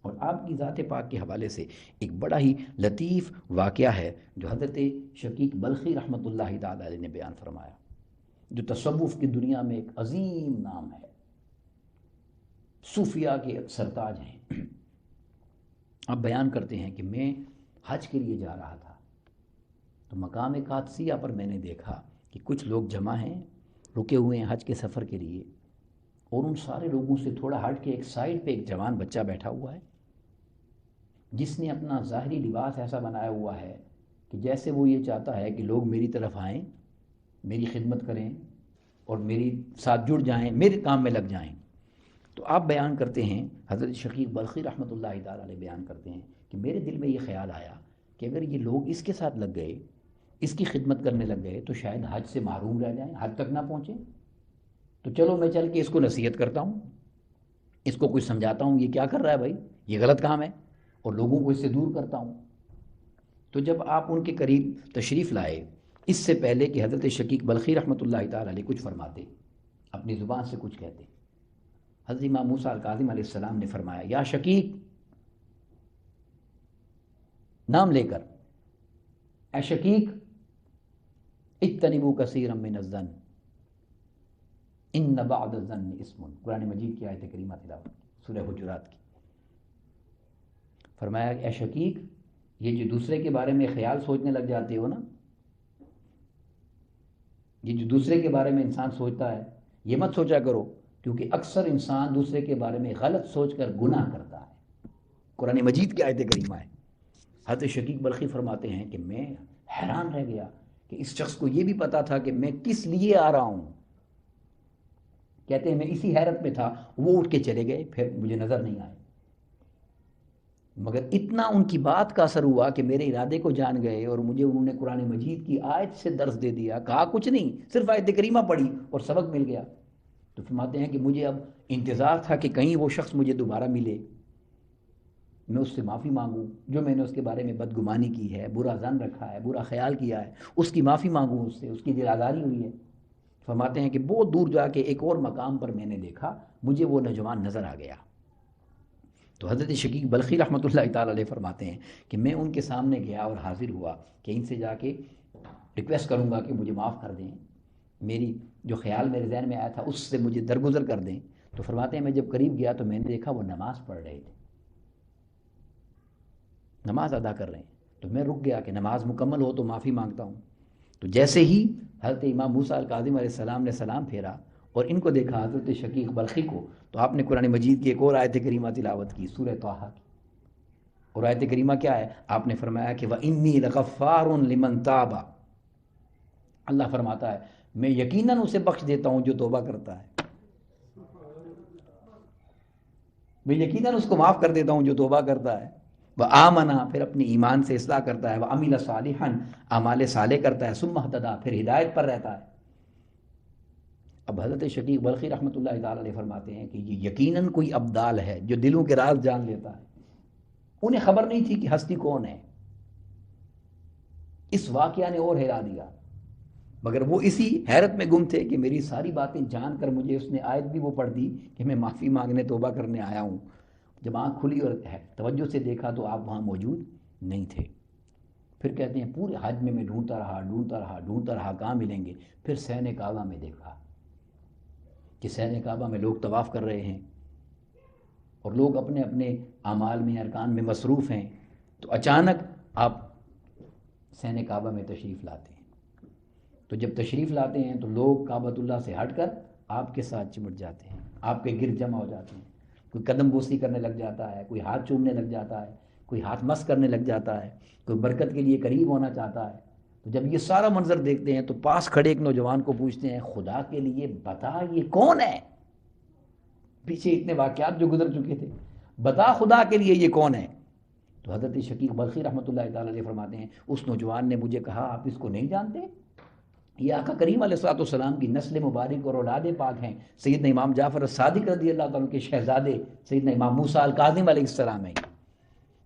اور آپ کی ذات پاک کے حوالے سے ایک بڑا ہی لطیف واقعہ ہے جو حضرت شقیق بلخی رحمۃ اللہ تعالی علیہ نے بیان فرمایا، جو تصوف کی دنیا میں ایک عظیم نام ہے، صوفیاء کے سرتاج ہیں۔ اب بیان کرتے ہیں کہ میں حج کے لیے جا رہا تھا تو مقام قادسیہ پر میں نے دیکھا کہ کچھ لوگ جمع ہیں، رکے ہوئے ہیں حج کے سفر کے لیے، اور ان سارے لوگوں سے تھوڑا ہٹ کے ایک سائڈ پہ ایک جوان بچہ بیٹھا ہوا ہے جس نے اپنا ظاہری لباس ایسا بنایا ہوا ہے کہ جیسے وہ یہ چاہتا ہے کہ لوگ میری طرف آئیں، میری خدمت کریں اور میری ساتھ جڑ جائیں، میرے کام میں لگ جائیں۔ تو آپ بیان کرتے ہیں، حضرت شقیق بلخی رحمۃ اللہ تعالی علیہ بیان کرتے ہیں کہ میرے دل میں یہ خیال آیا کہ اگر یہ لوگ اس کے ساتھ لگ گئے، اس کی خدمت کرنے لگ گئے، تو شاید حج سے محروم رہ جائیں، حج تک نہ پہنچیں۔ تو چلو میں چل کے اس کو نصیحت کرتا ہوں، اس کو کچھ سمجھاتا ہوں، یہ کیا کر رہا ہے بھائی، یہ غلط کام ہے، اور لوگوں کو اس سے دور کرتا ہوں۔ تو جب آپ ان کے قریب تشریف لائے، اس سے پہلے کہ حضرت شقیق بلخی رحمۃ اللہ تعالی علیہ کچھ فرماتے، اپنی زبان سے کچھ کہتے، حضرت امام موسیٰ الکاظم علیہ السلام نے فرمایا یا شقیق، نام لے کر، اے شقیق، اجتنبوا کثیرا من الظن ان بعض الظن اسم۔ قرآن مجید کی آیت کریمہ تلاوت، سورہ حجرات کی۔ فرمایا اے شقیق، یہ جو دوسرے کے بارے میں خیال سوچنے لگ جاتے ہو نا، یہ جو دوسرے کے بارے میں انسان سوچتا ہے، یہ مت سوچا کرو، کیونکہ اکثر انسان دوسرے کے بارے میں غلط سوچ کر گناہ کرتا ہے۔ قرآن مجید کی آیت کریمہ ہے۔ حضرت شقیق بلخی فرماتے ہیں کہ میں حیران رہ گیا کہ اس شخص کو یہ بھی پتا تھا کہ میں کس لیے آ رہا ہوں۔ کہتے ہیں میں اسی حیرت میں تھا، وہ اٹھ کے چلے گئے، پھر مجھے نظر نہیں آئے، مگر اتنا ان کی بات کا اثر ہوا کہ میرے ارادے کو جان گئے، اور مجھے انہوں نے قرآن مجید کی آیت سے درس دے دیا، کہا کچھ نہیں، صرف آیت کریمہ پڑھی اور سبق مل گیا۔ تو فرماتے ہیں کہ مجھے اب انتظار تھا کہ کہیں وہ شخص مجھے دوبارہ ملے، میں اس سے معافی مانگوں، جو میں نے اس کے بارے میں بدگمانی کی ہے، برا ظن رکھا ہے، برا خیال کیا ہے، اس کی معافی مانگوں، اس سے اس کی دل آزاری ہوئی ہے۔ فرماتے ہیں کہ بہت دور جا کے ایک اور مقام پر میں نے دیکھا، مجھے وہ نوجوان نظر آ گیا۔ تو حضرت شقیق بلخی رحمۃ اللہ تعالی علیہ فرماتے ہیں کہ میں ان کے سامنے گیا اور حاضر ہوا کہ ان سے جا کے ریکویسٹ کروں گا کہ مجھے معاف کر دیں، میری جو خیال میرے ذہن میں آیا تھا اس سے مجھے درگزر کر دیں۔ تو فرماتے ہیں میں جب قریب گیا تو میں نے دیکھا وہ نماز پڑھ رہے تھے، نماز ادا کر رہے ہیں، تو میں رک گیا کہ نماز مکمل ہو تو معافی مانگتا ہوں۔ تو جیسے ہی حضرت امام موسیٰ الکاظم علیہ السلام نے سلام پھیرا، اور ان کو دیکھا حضرت شقیق بلخی کو، تو آپ نے قرآن مجید کی ایک اور آیت کریمہ تلاوت کی، سورہ طٰہٰ کی، اور آیت کریمہ کیا ہے؟ آپ نے فرمایا کہ وَإِنِّي لَغَفَّارٌ لِمَن تَابَ، اللہ فرماتا ہے میں یقیناً اسے بخش دیتا ہوں جو توبہ کرتا ہے، میں یقیناً اس کو معاف کر دیتا ہوں جو توبہ کرتا ہے، وَآمَنَ، پھر اپنے ایمان سے اصلاح کرتا ہے، وَعَمِلَ صَالِحًا، اعمال صالح کرتا ہے، ثُمَّ اهْتَدَىٰ، پھر ہدایت پر رہتا ہے۔ اب حضرت شقیق بلخی رحمۃ اللہ تعالی علیہ فرماتے ہیں کہ یہ یقیناً کوئی ابدال ہے جو دلوں کے راز جان لیتا ہے۔ انہیں خبر نہیں تھی کہ ہستی کون ہے، اس واقعہ نے اور ہلا دیا، مگر وہ اسی حیرت میں گم تھے کہ میری ساری باتیں جان کر مجھے اس نے آیت بھی وہ پڑھ دی کہ میں معافی مانگنے توبہ کرنے آیا ہوں۔ جب آنکھ کھلی اور توجہ سے دیکھا تو آپ وہاں موجود نہیں تھے۔ پھر کہتے ہیں پورے حج میں ڈھونڈتا رہا کہاں ملیں گے، پھر صحن کعبہ میں دیکھا کہ صحن کعبہ میں لوگ طواف کر رہے ہیں اور لوگ اپنے اپنے اعمال میں، ارکان میں مصروف ہیں، تو اچانک آپ صحن کعبہ میں تشریف لاتے ہیں۔ تو جب تشریف لاتے ہیں تو لوگ کعبۃ اللہ سے ہٹ کر آپ کے ساتھ چمٹ جاتے ہیں، آپ کے گرد جمع ہو جاتے ہیں، کوئی قدم بوسی کرنے لگ جاتا ہے، کوئی ہاتھ چومنے لگ جاتا ہے، کوئی ہاتھ مس کرنے لگ جاتا ہے، کوئی برکت کے لیے قریب ہونا چاہتا ہے۔ تو جب یہ سارا منظر دیکھتے ہیں تو پاس کھڑے ایک نوجوان کو پوچھتے ہیں خدا کے لیے بتا یہ کون ہے؟ پیچھے اتنے واقعات جو گزر چکے تھے، بتا خدا کے لیے یہ کون ہے؟ تو حضرت شقیق بلخی رحمۃ اللہ تعالی علیہ فرماتے ہیں اس نوجوان نے مجھے کہا آپ اس کو نہیں جانتے؟ یہ آقا کریم علیہ السلام کی نسل مبارک اور اولاد پاک ہیں، سیدنا امام جعفر الصادق رضی اللہ تعالیٰ کے شہزادے سیدنا امام موسیٰ الکاظم علیہ السلام ہیں۔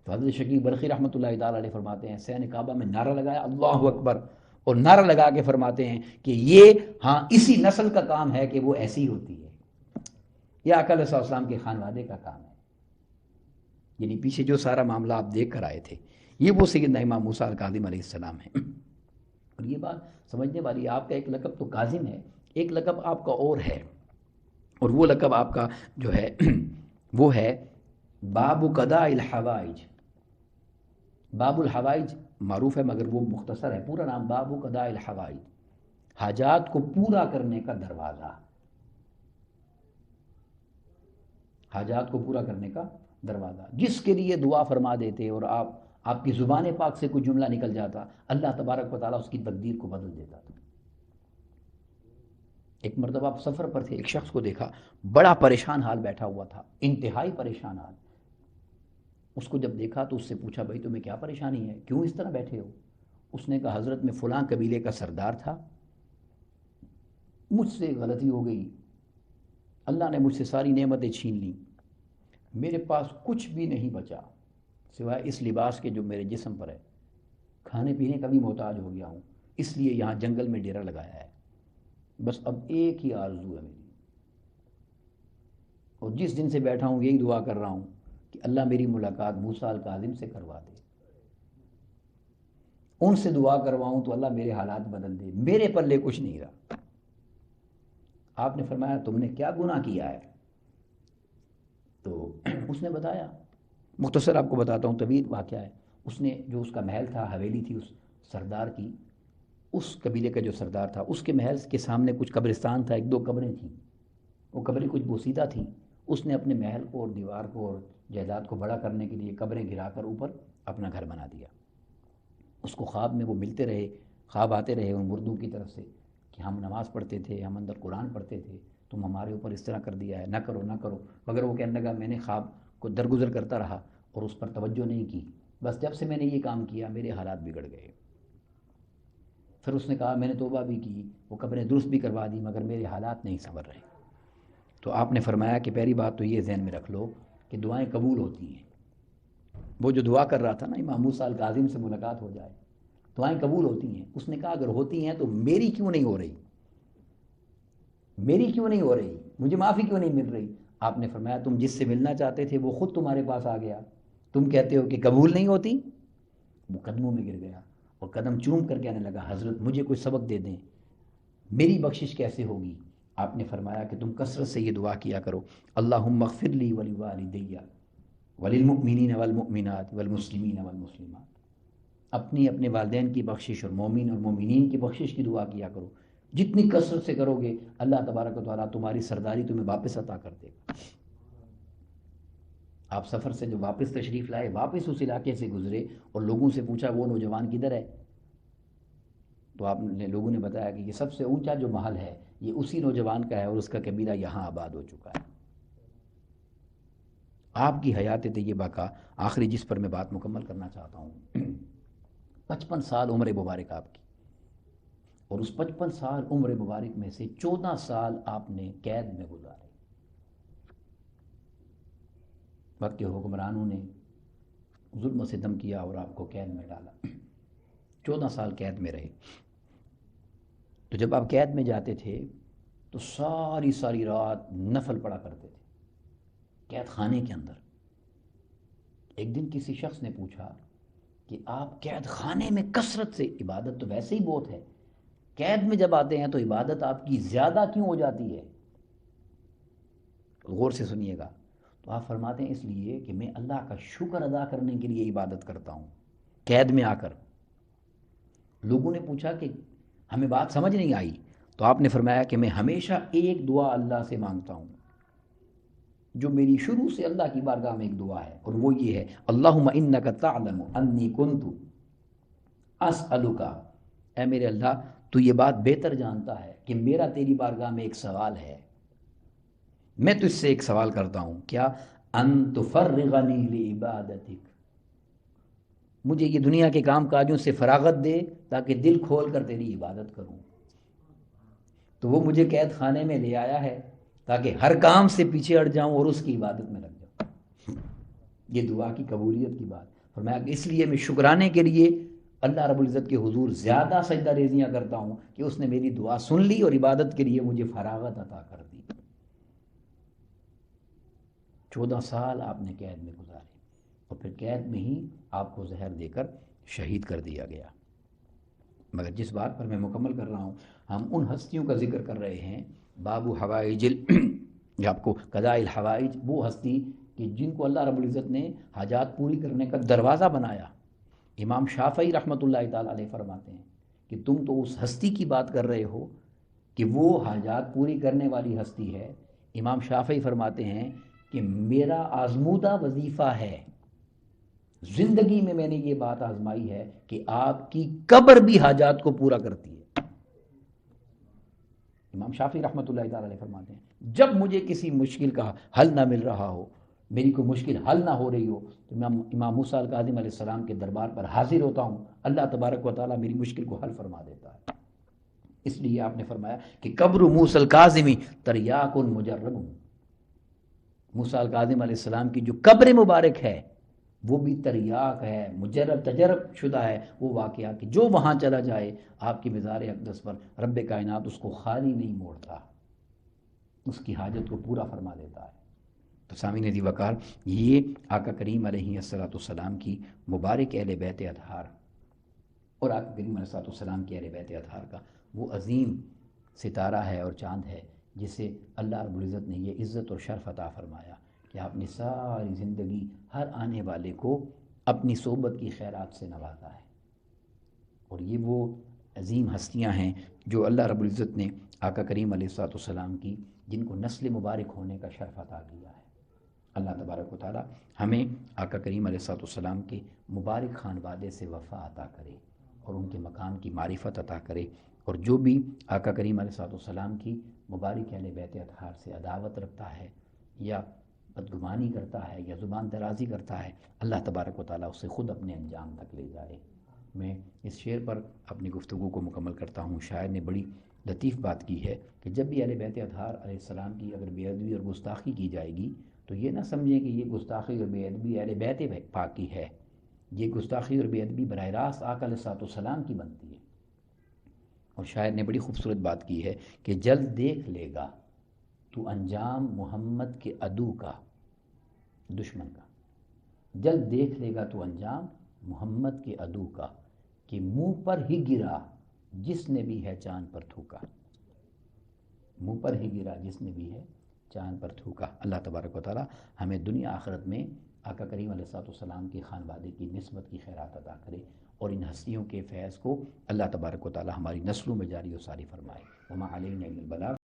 تو حضرت شقیق بلخی رحمۃ اللہ تعالی علیہ فرماتے ہیں صحن کعبہ میں نعرہ لگایا اللہ اکبر، اور نعرہ لگا کے فرماتے ہیں کہ یہ ہاں اسی نسل کا کام ہے کہ وہ ایسی ہوتی ہے، یہ آقا علیہ السلام کے خانوادے کا کام ہے۔ یعنی پیچھے جو سارا معاملہ آپ دیکھ کر آئے تھے یہ وہ سیدنا امام موسیٰ الکاظم علیہ السلام ہیں۔ اور یہ بات سمجھنے والی، آپ کا ایک لقب تو کاظم ہے، ایک لقب آپ کا اور ہے، اور وہ لقب آپ کا جو ہے وہ ہے باب قضاء الحوائج۔ باب الحوائج معروف ہے مگر وہ مختصر ہے، پورا نام باب قضاء الحوائج، حاجات کو پورا کرنے کا دروازہ، حاجات کو پورا کرنے کا دروازہ، جس کے لیے دعا فرما دیتے اور آپ کی زبان پاک سے کوئی جملہ نکل جاتا اللہ تبارک و تعالیٰ اس کی تقدیر کو بدل دیتا تھا۔ ایک مرتبہ آپ سفر پر تھے، ایک شخص کو دیکھا بڑا پریشان حال بیٹھا ہوا تھا، انتہائی پریشان حال۔ اس کو جب دیکھا تو اس سے پوچھا بھائی تمہیں کیا پریشانی ہے، کیوں اس طرح بیٹھے ہو؟ اس نے کہا حضرت میں فلاں قبیلے کا سردار تھا، مجھ سے غلطی ہو گئی، اللہ نے مجھ سے ساری نعمتیں چھین لیں، میرے پاس کچھ بھی نہیں بچا سوائے اس لباس کے جو میرے جسم پر ہے، کھانے پینے کا بھی محتاج ہو گیا ہوں، اس لیے یہاں جنگل میں ڈیرا لگایا ہے، بس اب ایک ہی آرزو ہے میری، اور جس دن سے بیٹھا ہوں یہی دعا کر رہا ہوں کہ اللہ میری ملاقات موسیٰ الکاظم سے کروا دے، ان سے دعا کرواؤں تو اللہ میرے حالات بدل دے، میرے پلے کچھ نہیں رہا۔ آپ نے فرمایا تم نے کیا گناہ کیا ہے؟ تو اس نے بتایا، مختصر آپ کو بتاتا ہوں، طویل واقعہ ہے۔ اس نے جو اس کا محل تھا، حویلی تھی اس سردار کی، اس قبیلے کا جو سردار تھا اس کے محل کے سامنے کچھ قبرستان تھا، ایک دو قبریں تھیں، وہ قبریں کچھ بوسیدہ تھیں، اس نے اپنے محل کو اور دیوار کو اور جائیداد کو بڑا کرنے کے لیے قبریں گرا کر اوپر اپنا گھر بنا دیا۔ اس کو خواب میں وہ ملتے رہے، خواب آتے رہے ان مردوں کی طرف سے کہ ہم نماز پڑھتے تھے، ہم اندر قرآن پڑھتے تھے، تم ہمارے اوپر اس طرح کر دیا ہے، نہ کرو نہ کرو، مگر وہ کہنے لگا میں نے خواب کو درگزر کرتا رہا اور اس پر توجہ نہیں کی، بس جب سے میں نے یہ کام کیا میرے حالات بگڑ گئے۔ پھر اس نے کہا میں نے توبہ بھی کی، وہ قبریں درست بھی کروا دی، مگر میرے حالات نہیں سنور رہے۔ تو آپ نے فرمایا کہ پہلی بات تو یہ ذہن میں رکھ لو کہ دعائیں قبول ہوتی ہیں۔ وہ جو دعا کر رہا تھا نا امام موسیٰ الکاظم سے ملاقات ہو جائے، دعائیں قبول ہوتی ہیں۔ اس نے کہا اگر ہوتی ہیں تو میری کیوں نہیں ہو رہی، میری کیوں نہیں ہو رہی، مجھے معافی کیوں نہیں مل رہی؟ آپ نے فرمایا تم جس سے ملنا چاہتے تھے وہ خود تمہارے پاس آ گیا، تم کہتے ہو کہ قبول نہیں ہوتی۔ وہ قدموں میں گر گیا اور قدم چوم کر کہنے لگا حضرت مجھے کوئی سبق دے دیں، میری بخشش کیسے ہوگی؟ آپ نے فرمایا کہ تم کثرت سے یہ دعا کیا کرو اللہم اغفر لی ولوالدی وللمؤمنین والمؤمنات والمسلمین والمسلمات، اپنے والدین کی بخشش اور مومن اور مومنین کی بخشش کی دعا کیا کرو، جتنی کثرت سے کرو گے اللہ تبارک و تعالیٰ تمہاری سرداری تمہیں واپس عطا کر دے گا۔ آپ سفر سے جو واپس تشریف لائے، واپس اس علاقے سے گزرے اور لوگوں سے پوچھا وہ نوجوان کدھر ہے، تو آپ نے لوگوں نے بتایا کہ یہ سب سے اونچا جو محل ہے یہ اسی نوجوان کا ہے اور اس کا قبیلہ یہاں آباد ہو چکا ہے۔ آپ کی حیات طیبہ کا آخری جس پر میں بات مکمل کرنا چاہتا ہوں، 55 سال عمر مبارک آپ کی، اور اس 55 سال عمر مبارک میں سے 14 سال آپ نے قید میں گزارے۔ وقت کے حکمرانوں نے ظلم و ستم کیا اور آپ کو قید میں ڈالا، 14 سال قید میں رہے۔ تو جب آپ قید میں جاتے تھے تو ساری رات نفل پڑھا کرتے تھے قید خانے کے اندر۔ ایک دن کسی شخص نے پوچھا کہ آپ قید خانے میں کثرت سے، عبادت تو ویسے ہی بہت ہے، قید میں جب آتے ہیں تو عبادت آپ کی زیادہ کیوں ہو جاتی ہے؟ غور سے سنیے گا۔ تو آپ فرماتے ہیں اس لیے کہ میں اللہ کا شکر ادا کرنے کے لیے عبادت کرتا ہوں قید میں آ کر۔ لوگوں نے پوچھا کہ ہمیں بات سمجھ نہیں آئی، تو آپ نے فرمایا کہ میں ہمیشہ ایک دعا اللہ سے مانگتا ہوں جو میری شروع سے اللہ کی بارگاہ میں ایک دعا ہے، اور وہ یہ ہے، اللہم انک تعلم انی کنت اسألک، اے میرے اللہ تو یہ بات بہتر جانتا ہے کہ میرا تیری بارگاہ میں ایک سوال ہے، میں تجھ سے ایک سوال کرتا ہوں، کیا؟ ان تفرغنی لعبادتک، مجھے یہ دنیا کے کام کاجوں سے فراغت دے تاکہ دل کھول کر تیری عبادت کروں۔ تو وہ مجھے قید خانے میں لے آیا ہے تاکہ ہر کام سے پیچھے ہٹ جاؤں اور اس کی عبادت میں لگ جاؤں۔ یہ دعا کی قبولیت کی بات فرمایا کہ اس لیے میں شکرانے کے لیے اللہ رب العزت کے حضور زیادہ سجدہ ریزیاں کرتا ہوں کہ اس نے میری دعا سن لی اور عبادت کے لیے مجھے فراغت عطا کر دی۔ 14 سال آپ نے قید میں گزارے اور پھر قید میں ہی آپ کو زہر دے کر شہید کر دیا گیا۔ مگر جس بات پر میں مکمل کر رہا ہوں، ہم ان ہستیوں کا ذکر کر رہے ہیں، بابو حوائج آپ کو قضاء الحوائج، وہ ہستی کہ جن کو اللہ رب العزت نے حاجات پوری کرنے کا دروازہ بنایا۔ امام شافعی رحمۃ اللہ تعالی علیہ فرماتے ہیں کہ تم تو اس ہستی کی بات کر رہے ہو کہ وہ حاجات پوری کرنے والی ہستی ہے۔ امام شافعی فرماتے ہیں کہ میرا آزمودہ وظیفہ ہے، زندگی میں نے یہ بات آزمائی ہے کہ آپ کی قبر بھی حاجات کو پورا کرتی ہے۔ امام شافعی رحمۃ اللہ تعالی علیہ فرماتے ہیں جب مجھے کسی مشکل کا حل نہ مل رہا ہو، میری کوئی مشکل حل نہ ہو رہی ہو، تو میں امام موسیٰ الکاظم علیہ السلام کے دربار پر حاضر ہوتا ہوں، اللہ تبارک و تعالیٰ میری مشکل کو حل فرما دیتا ہے۔ اس لیے آپ نے فرمایا کہ قبر موسیٰ الکاظم تریاق مجرب، موسیٰ الکاظم علیہ السلام کی جو قبر مبارک ہے وہ بھی تریاق ہے، مجرب تجرب شدہ ہے۔ وہ واقعہ کہ جو وہاں چلا جائے آپ کی مزار اقدس پر، رب کائنات اس کو خالی نہیں موڑتا، اس کی حاجت کو پورا فرما دیتا ہے۔ تو سامعین ذی وقار، یہ آقا کریم علیہ السلام کی مبارک اہل بیت اطہار اور آقا کریم علیہ السلام کی اہل بیت اطہار کا وہ عظیم ستارہ ہے اور چاند ہے جسے اللہ رب العزت نے یہ عزت اور شرف عطا فرمایا کہ آپ نے ساری زندگی ہر آنے والے کو اپنی صحبت کی خیرات سے نوازا ہے۔ اور یہ وہ عظیم ہستیاں ہیں جو اللہ رب العزت نے آقا کریم علیہ السلام کی، جن کو نسل مبارک ہونے کا شرف عطا کیا ہے۔ اللہ تبارک و تعالی ہمیں آقا کریم علیہ السلام کے مبارک خانوادے سے وفا عطا کرے اور ان کے مقام کی معرفت عطا کرے، اور جو بھی آقا کریم علیہ السلام کی مبارک اہل بیت اطہار سے عداوت رکھتا ہے یا بدگمانی کرتا ہے یا زبان درازی کرتا ہے، اللہ تبارک و تعالیٰ اسے خود اپنے انجام تک لے جائے۔ میں اس شعر پر اپنی گفتگو کو مکمل کرتا ہوں۔ شاعر نے بڑی لطیف بات کی ہے کہ جب بھی اہل بیت اطہار علیہ السلام کی اگر بے ادبی اور گستاخی کی جائے گی تو یہ نہ سمجھیں کہ یہ گستاخی اور بے ادبی اہل بیت پاک کی ہے، یہ گستاخی اور بے ادبی براہ راست آقا علیہ السلام کی بنتی ہے۔ اور شاعر نے بڑی خوبصورت بات کی ہے کہ جلد دیکھ لے گا تو انجام محمد کے عدو کا، دشمن کا، جلد دیکھ لے گا تو انجام محمد کے عدو کا، کہ منہ پر ہی گرا جس نے بھی ہے چاند پر تھوکا، منہ پر ہی گرا جس نے بھی ہے چاند پر تھوکا۔ اللہ تبارک و تعالی ہمیں دنیا آخرت میں آقا کریم علیہ السلام کے خانوادے کی نسبت کی خیرات عطا کرے اور ان ہستیوں کے فیض کو اللہ تبارک و تعالی ہماری نسلوں میں جاری و ساری فرمائے۔ وما علینا الا البلاغ۔